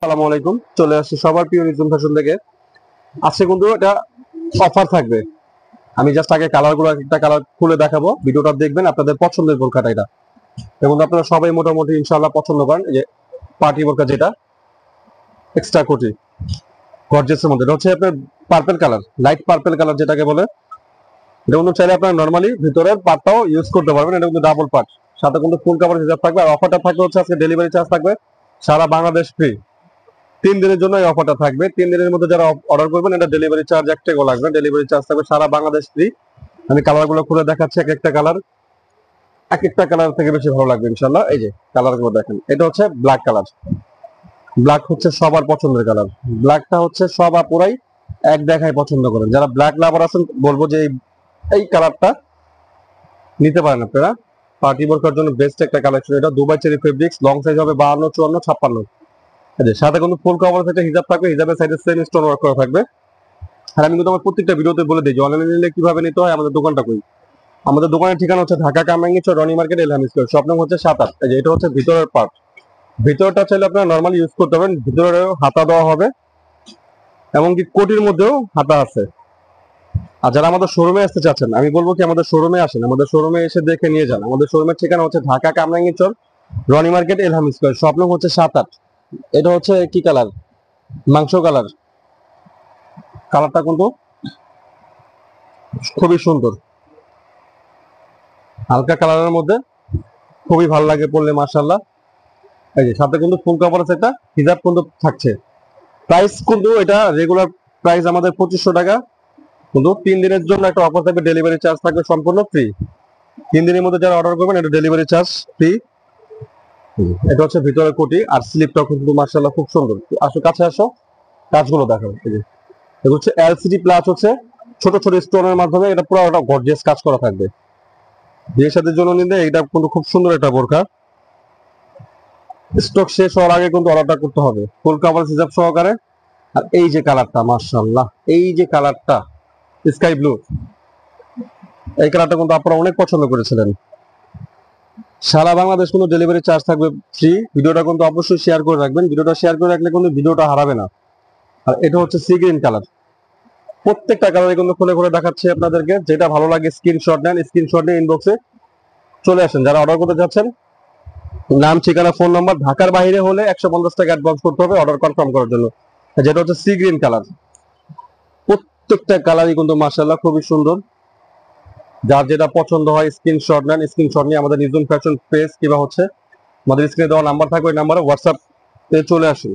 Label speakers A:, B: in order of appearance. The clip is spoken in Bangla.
A: আসসালামু আলাইকুম। চলে আসছি সবার প্রিয় রিজুম ফ্যাশন থেকে। আজকে কিন্তু এটা অফার থাকবে। আমি জাস্ট আগে কালারগুলো একটা কালার খুলে দেখাবো, ভিডিওটা দেখবেন। আপনাদের পছন্দের বোরকাটা এটা, এবং আপনারা সবাই মোটামুটি ইনশাআল্লাহ পছন্দ করেন। এই যে পার্টি বোরকা, যেটা এক্সট্রা কোটি গর্জিয়াসের মধ্যে, এটা হচ্ছে আপনার purple colour, light purple colour যেটাকে বলে। এটা কিন্তু চাইলে আপনারা নরমালি ভিতরের পার্টটাও ইউজ করতে পারবেন। এটা কিন্তু ডাবল পার্ট, সাথে কিন্তু ফুল কাভার হিজাব থাকবে। আর অফারটা থাকবে হচ্ছে আজকে ডেলিভারি চার্জ থাকবে সারা বাংলাদেশ ফ্রি। 3 দিনের জন্য এই অফারটা থাকবে। 3 দিনের মধ্যে যারা অর্ডার করবেন, এটা ডেলিভারি চার্জ 1 টাকাও লাগবে। ডেলিভারি চার্জ থাকবে সারা বাংলাদেশ ফ্রি। আমি কালারগুলো খুলে দেখাচ্ছি, এক একটা কালার থেকে বেশি ভালো লাগবে ইনশাল্লাহ। এই যে কালারগুলো দেখেন, এটা হচ্ছে ব্ল্যাক কালার। ব্ল্যাক হচ্ছে সবার পছন্দের কালার। ব্ল্যাকটা হচ্ছে সব আপুরাই এক দেখায় পছন্দ করেন। যারা ব্ল্যাক লাভার আছেন, বলবো যে এই কালারটা নিতে পারেন আপনারা। পার্টি বোরকার জন্য বেস্ট একটা কালেকশন এটা। Dubai cherry fabrics, long size হবে 52, 54, 56। সাথে কিন্তু ফুল কভার থেকে হিজাব থাকবে, হিজাবের সাইডে সেম স্টোন ওয়ার্ক করা থাকবে। আর আমি কিন্তু আমার প্রত্যেকটা ভিডিওতে বলে দিই যে অনলাইনে নিলে কিভাবে নিতে হয়। আমাদের দোকানটা কই, আমাদের দোকানের ঠিকানা হচ্ছে Dhaka Kamrangir Char, Roni market, Elham square. Shop number হচ্ছে 7-8। এই যে এটা হচ্ছে ভিতরের পার্ট। ভিতরটা চাইলে আপনারা নরমালি ইউজ করতে পারেন, ভিতরেও হাতা দেওয়া হবে, এমনকি কোটির মধ্যেও হাতা আছে। আর যারা আমাদের শোরুমে আসতে চাচ্ছেন, আমি বলবো কি আমাদের শোরুমে আসেন, আমাদের শোরুমে এসে দেখে নিয়ে যান। আমাদের শোরুমের ঠিকানা হচ্ছে Dhaka Kamrangir Char, Roni market, Elham square. Shop number হচ্ছে 7-8। এটা হচ্ছে কি কালার? মাংস কালার। কালারটা কিন্তু খুবই সুন্দর, হালকা কালারের মধ্যে, খুবই ভালো লাগে পড়লে মাশাআল্লাহ। এই যে সাথে কিন্তু ফুল কভার আছে, এটা হিজাব কিন্তু থাকছে। প্রাইস কিন্তু এটা রেগুলার প্রাইস আমাদের 2500 টাকা, কিন্তু 3 দিনের জন্য একটা অফার থাকবে, ডেলিভারি চার্জ থাকবে সম্পূর্ণ ফ্রি। 3 দিনের মধ্যে যারা অর্ডার করবেন, এটা ডেলিভারি চার্জ ফ্রি। এটা হচ্ছে ভিতরে কোটি, আর স্লিপটা কিন্তু মাশাআল্লাহ খুব সুন্দর। আসো কাছে আসো, কাজগুলো দেখো। এই যে এটা হচ্ছে এলসিডি প্লাস, হচ্ছে ছোট ছোট স্টোনের মাধ্যমে এটা পুরো একটা গর্জিয়াস কাজ করা থাকবে। বিয়ের সাথে জন্য নিলে এটা কিন্তু খুব সুন্দর একটা বোরকা। স্টক শেষ হওয়ার আগে কিন্তু অর্ডারটা করতে হবে, ফুল কাভার হিজাব সহকারে। আর এই যে কালারটা মাশাআল্লাহ, এই যে কালারটা স্কাই ব্লু, এই কালারটা কিন্তু আপনারা অনেক পছন্দ করেছিলেন। সারা বাংলাদেশ কিন্তু ডেলিভারি চার্জ থাকবে ফ্রি। ভিডিওটা কিন্তু অবশ্যই শেয়ার করে রাখবেন, ভিডিওটা শেয়ার করে রাখলে কিন্তু ভিডিওটা হারাবে না। আর এটা হচ্ছে সি গ্রিন কালার। প্রত্যেকটা কালারে কিন্তু খুলে খুলে দেখাচ্ছি আপনাদেরকে, যেটা ভালো লাগে স্ক্রিনশট নেন, স্ক্রিনশট নিয়ে ইনবক্সে চলে আসেন। যারা অর্ডার করতে যাচ্ছেন, নাম, ঠিকানা, ফোন নাম্বার। ঢাকার বাইরে হলে 150 টাকা অ্যাডভান্স করতে হবে অর্ডার কনফার্ম করার জন্য। যেটা হচ্ছে সি গ্রিন কালার। প্রত্যেকটা কালারই কিন্তু মাশাআল্লাহ খুবই সুন্দর। যার যেটা পছন্দ হয় স্ক্রিনশট নেন, স্ক্রিনশট নিয়ে আমাদের রিজুম ফ্যাশন পেজ কিংবা হচ্ছে আমাদের স্ক্রিনে দেওয়া নাম্বার থাকবে, ওই নাম্বারে হোয়াটসঅ্যাপ চলে আসুন।